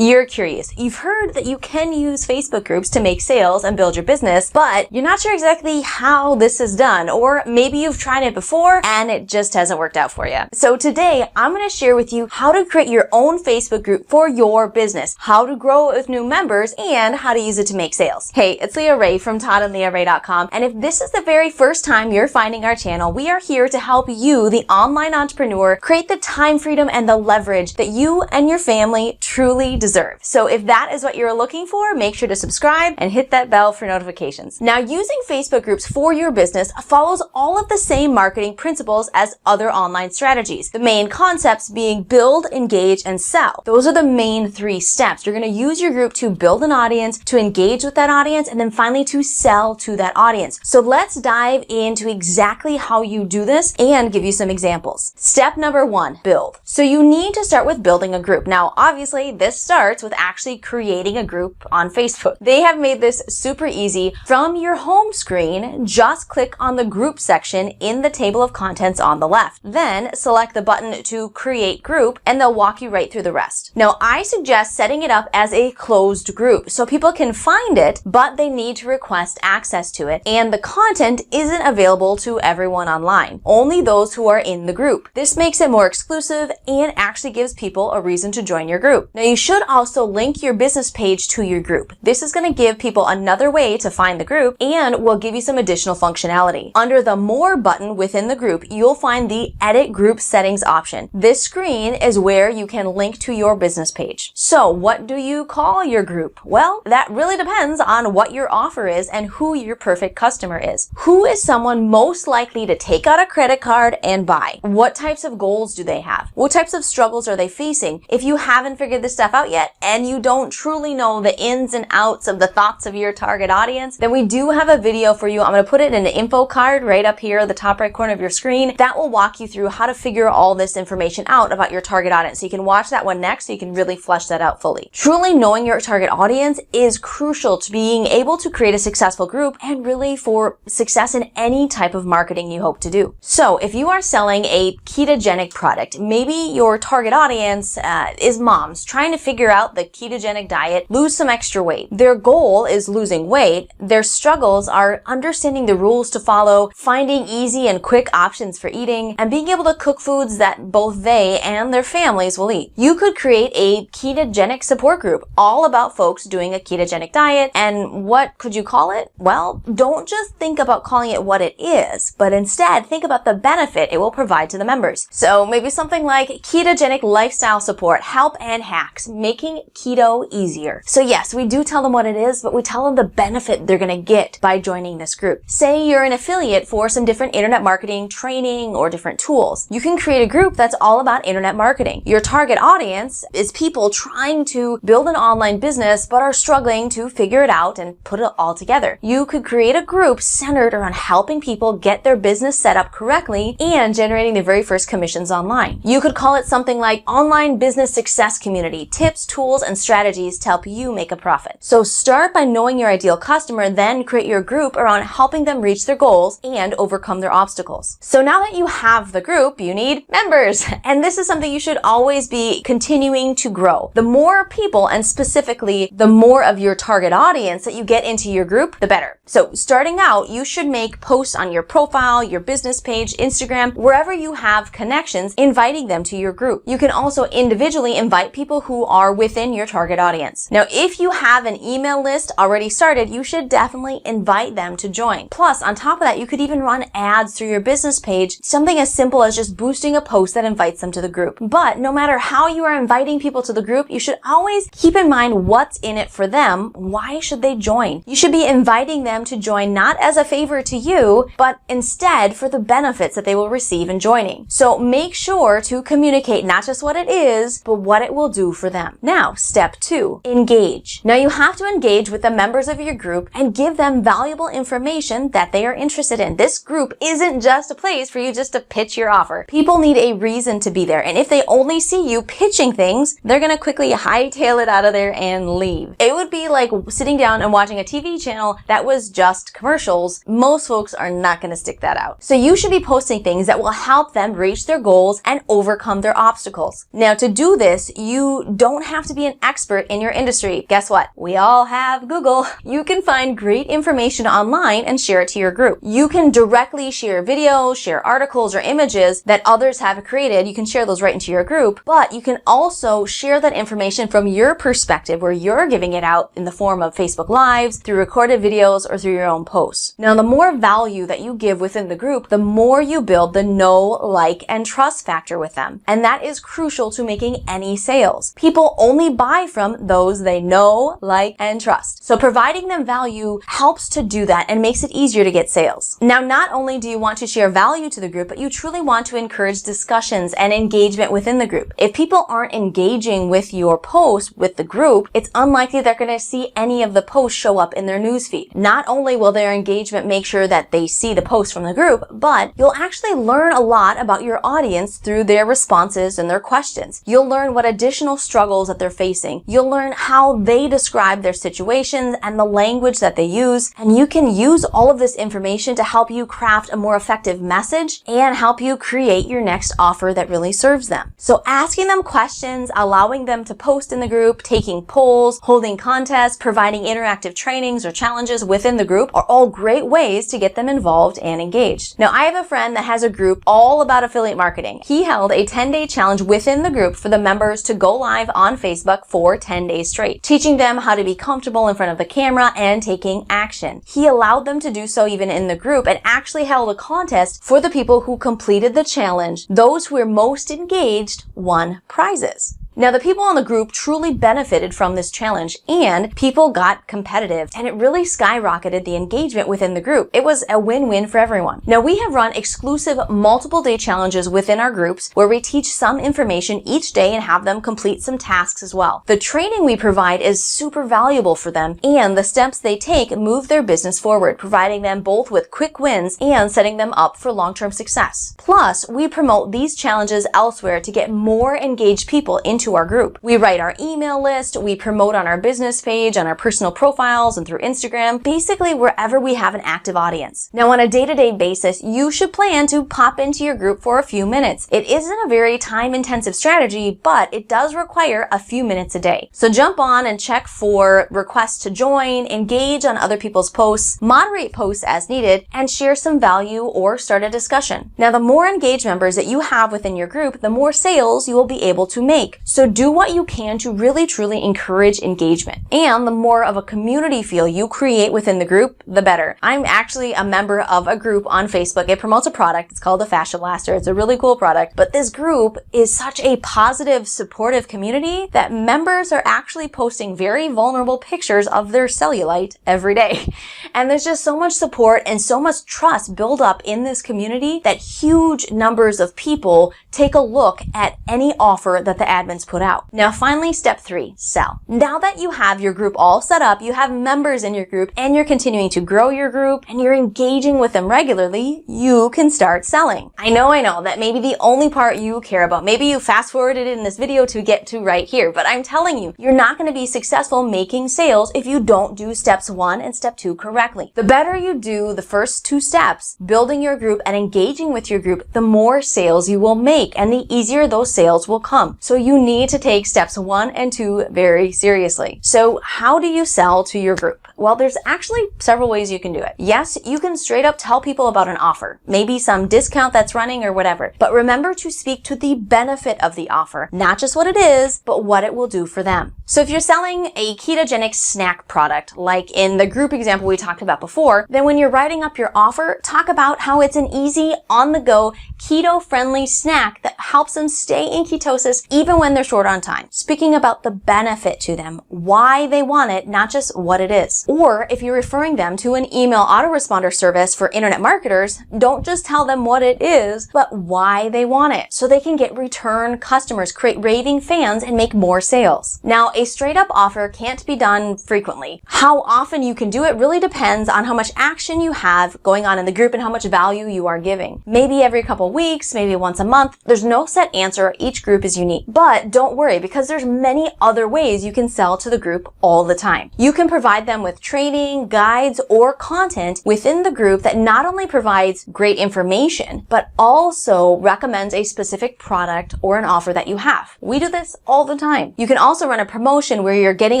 You're curious. You've heard that you can use Facebook groups to make sales and build your business, but you're not sure exactly how this is done, or maybe you've tried it before and it just hasn't worked out for you. So today, I'm going to share with you how to create your own Facebook group for your business, how to grow it with new members, and how to use it to make sales. Hey, it's Leah Rae from ToddandLeahRae.com, and if this is the very first time you're finding our channel, we are here to help you, the online entrepreneur, create the time freedom and the leverage that you and your family truly deserve. So if that is what you're looking for, make sure to subscribe and hit that bell for notifications. Now, using Facebook groups for your business follows all of the same marketing principles as other online strategies. The main concepts being build, engage, and sell. Those are the main 3 steps. You're going to use your group to build an audience, to engage with that audience, and then finally to sell to that audience. So let's dive into exactly how you do this and give you some examples. Step number 1, build. So you need to start with building a group. Now, obviously, this starts with actually creating a group on Facebook. They have made this super easy. From your home screen, just click on the group section in the table of contents on the left. Then select the button to create group, and they'll walk you right through the rest. Now, I suggest setting it up as a closed group so people can find it, but they need to request access to it, and the content isn't available to everyone online, only those who are in the group. This makes it more exclusive and actually gives people a reason to join your group. Now, you should also link your business page to your group. This is going to give people another way to find the group and will give you some additional functionality. Under the More button within the group, you'll find the Edit Group Settings option. This screen is where you can link to your business page. So, what do you call your group? Well, that really depends on what your offer is and who your perfect customer is. Who is someone most likely to take out a credit card and buy? What types of goals do they have? What types of struggles are they facing? If you haven't figured this stuff out yet and you don't truly know the ins and outs of the thoughts of your target audience, then we do have a video for you. I'm going to put it in an info card right up here at the top right corner of your screen. That will walk you through how to figure all this information out about your target audience. So you can watch that one next so you can really flesh that out fully. Truly knowing your target audience is crucial to being able to create a successful group and really for success in any type of marketing you hope to do. So if you are selling a ketogenic product, maybe your target audience is moms trying to figure out the ketogenic diet, lose some extra weight. Their goal is losing weight. Their struggles are understanding the rules to follow, finding easy and quick options for eating, and being able to cook foods that both they and their families will eat. You could create a ketogenic support group all about folks doing a ketogenic diet. And what could you call it? Well, don't just think about calling it what it is, but instead think about the benefit it will provide to the members. So maybe something like ketogenic lifestyle support, help and hacks, making keto easier. So yes, we do tell them what it is, but we tell them the benefit they're going to get by joining this group. Say you're an affiliate for some different internet marketing training or different tools. You can create a group that's all about internet marketing. Your target audience is people trying to build an online business but are struggling to figure it out and put it all together. You could create a group centered around helping people get their business set up correctly and generating their very first commissions online. You could call it something like Online Business Success Community, tips, tools, and strategies to help you make a profit. So start by knowing your ideal customer, then create your group around helping them reach their goals and overcome their obstacles. So now that you have the group, you need members. And this is something you should always be continuing to grow. The more people, and specifically the more of your target audience that you get into your group, the better. So starting out, you should make posts on your profile, your business page, Instagram, wherever you have connections, inviting them to your group. You can also individually invite people who are within your target audience. Now, if you have an email list already started, you should definitely invite them to join. Plus, on top of that, you could even run ads through your business page, something as simple as just boosting a post that invites them to the group. But no matter how you are inviting people to the group, you should always keep in mind what's in it for them. Why should they join? You should be inviting them to join not as a favor to you, but instead for the benefits that they will receive in joining. So make sure to communicate not just what it is, but what it will do for them. Now, step 2, engage. Now you have to engage with the members of your group and give them valuable information that they are interested in. This group isn't just a place for you just to pitch your offer. People need a reason to be there. And if they only see you pitching things, they're going to quickly hightail it out of there and leave. It would be like sitting down and watching a TV channel that was just commercials. Most folks are not going to stick that out. So you should be posting things that will help them reach their goals and overcome their obstacles. Now, to do this, you don't have to be an expert in your industry. Guess what? We all have Google. You can find great information online and share it to your group. You can directly share videos, share articles or images that others have created. You can share those right into your group, but you can also share that information from your perspective where you're giving it out in the form of Facebook Lives, through recorded videos, or through your own posts. Now, the more value that you give within the group, the more you build the know, like, and trust factor with them. And that is crucial to making any sales. People only buy from those they know, like, and trust. So providing them value helps to do that and makes it easier to get sales. Now, not only do you want to share value to the group, but you truly want to encourage discussions and engagement within the group. If people aren't engaging with your post with the group, it's unlikely they're going to see any of the posts show up in their newsfeed. Not only will their engagement make sure that they see the post from the group, but you'll actually learn a lot about your audience through their responses and their questions. You'll learn what additional struggles that they're facing. You'll learn how they describe their situations and the language that they use, and you can use all of this information to help you craft a more effective message and help you create your next offer that really serves them. So asking them questions, allowing them to post in the group, taking polls, holding contests, providing interactive trainings or challenges within the group are all great ways to get them involved and engaged. Now, I have a friend that has a group all about affiliate marketing. He held a 10-day challenge within the group for the members to go live on Facebook for 10 days straight, teaching them how to be comfortable in front of the camera and taking action. He allowed them to do so even in the group and actually held a contest for the people who completed the challenge. Those who were most engaged won prizes. Now, the people in the group truly benefited from this challenge, and people got competitive, and it really skyrocketed the engagement within the group. It was a win-win for everyone. Now, we have run exclusive multiple-day challenges within our groups where we teach some information each day and have them complete some tasks as well. The training we provide is super valuable for them, and the steps they take move their business forward, providing them both with quick wins and setting them up for long-term success. Plus, we promote these challenges elsewhere to get more engaged people into our group. We write our email list, we promote on our business page, on our personal profiles, and through Instagram, basically wherever we have an active audience. Now, on a day-to-day basis, you should plan to pop into your group for a few minutes. It isn't a very time-intensive strategy, but it does require a few minutes a day. So jump on and check for requests to join, engage on other people's posts, moderate posts as needed, and share some value or start a discussion. Now, the more engaged members that you have within your group, the more sales you will be able to make. So do what you can to really truly encourage engagement. And the more of a community feel you create within the group, the better. I'm actually a member of a group on Facebook. It promotes a product. It's called the Fascia Blaster. It's a really cool product. But this group is such a positive, supportive community that members are actually posting very vulnerable pictures of their cellulite every day. And there's just so much support and so much trust built up in this community that huge numbers of people take a look at any offer that the admins put out. Now, finally, step 3, sell. Now that you have your group all set up, you have members in your group, and you're continuing to grow your group, and you're engaging with them regularly, you can start selling. I know that may be the only part you care about. Maybe you fast forwarded in this video to get to right here, but I'm telling you, you're not going to be successful making sales if you don't do steps 1 and step 2 correctly. The better you do the first 2 steps, building your group and engaging with your group, the more sales you will make, and the easier those sales will come. So you need to take steps 1 and 2 very seriously. So how do you sell to your group? Well, there's actually several ways you can do it. Yes, you can straight up tell people about an offer, maybe some discount that's running or whatever. But remember to speak to the benefit of the offer, not just what it is, but what it will do for them. So if you're selling a ketogenic snack product, like in the group example we talked about before, then when you're writing up your offer, talk about how it's an easy, on-the-go, keto-friendly snack that helps them stay in ketosis even when they're short on time. Speaking about the benefit to them, why they want it, not just what it is. Or if you're referring them to an email autoresponder service for internet marketers, don't just tell them what it is, but why they want it, so they can get return customers, create raving fans, and make more sales. Now, a straight up offer can't be done frequently. How often you can do it really depends on how much action you have going on in the group and how much value you are giving. Maybe every couple weeks, maybe once a month. There's no set answer. Each group is unique. But But don't worry, because there's many other ways you can sell to the group all the time. You can provide them with training, guides, or content within the group that not only provides great information, but also recommends a specific product or an offer that you have. We do this all the time. You can also run a promotion where you're getting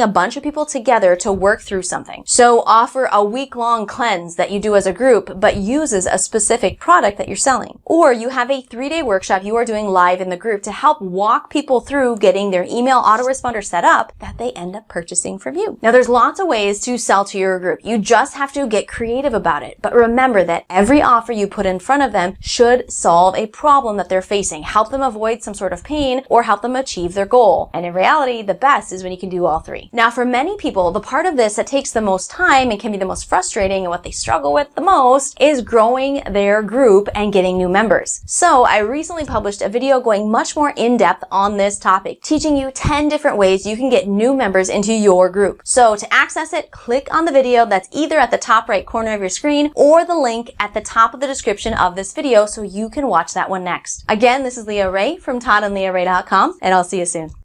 a bunch of people together to work through something. So offer a week-long cleanse that you do as a group, but uses a specific product that you're selling. Or you have a 3-day workshop you are doing live in the group to help walk people through getting their email autoresponder set up that they end up purchasing from you. Now, there's lots of ways to sell to your group. You just have to get creative about it. But remember that every offer you put in front of them should solve a problem that they're facing, help them avoid some sort of pain, or help them achieve their goal. And in reality, the best is when you can do all three. Now, for many people, the part of this that takes the most time and can be the most frustrating and what they struggle with the most is growing their group and getting new members. So I recently published a video going much more in-depth on this topic, teaching you 10 different ways you can get new members into your group. So to access it, click on the video that's either at the top right corner of your screen or the link at the top of the description of this video so you can watch that one next. Again, this is Leah Rae from ToddandLeahRae.com, and I'll see you soon.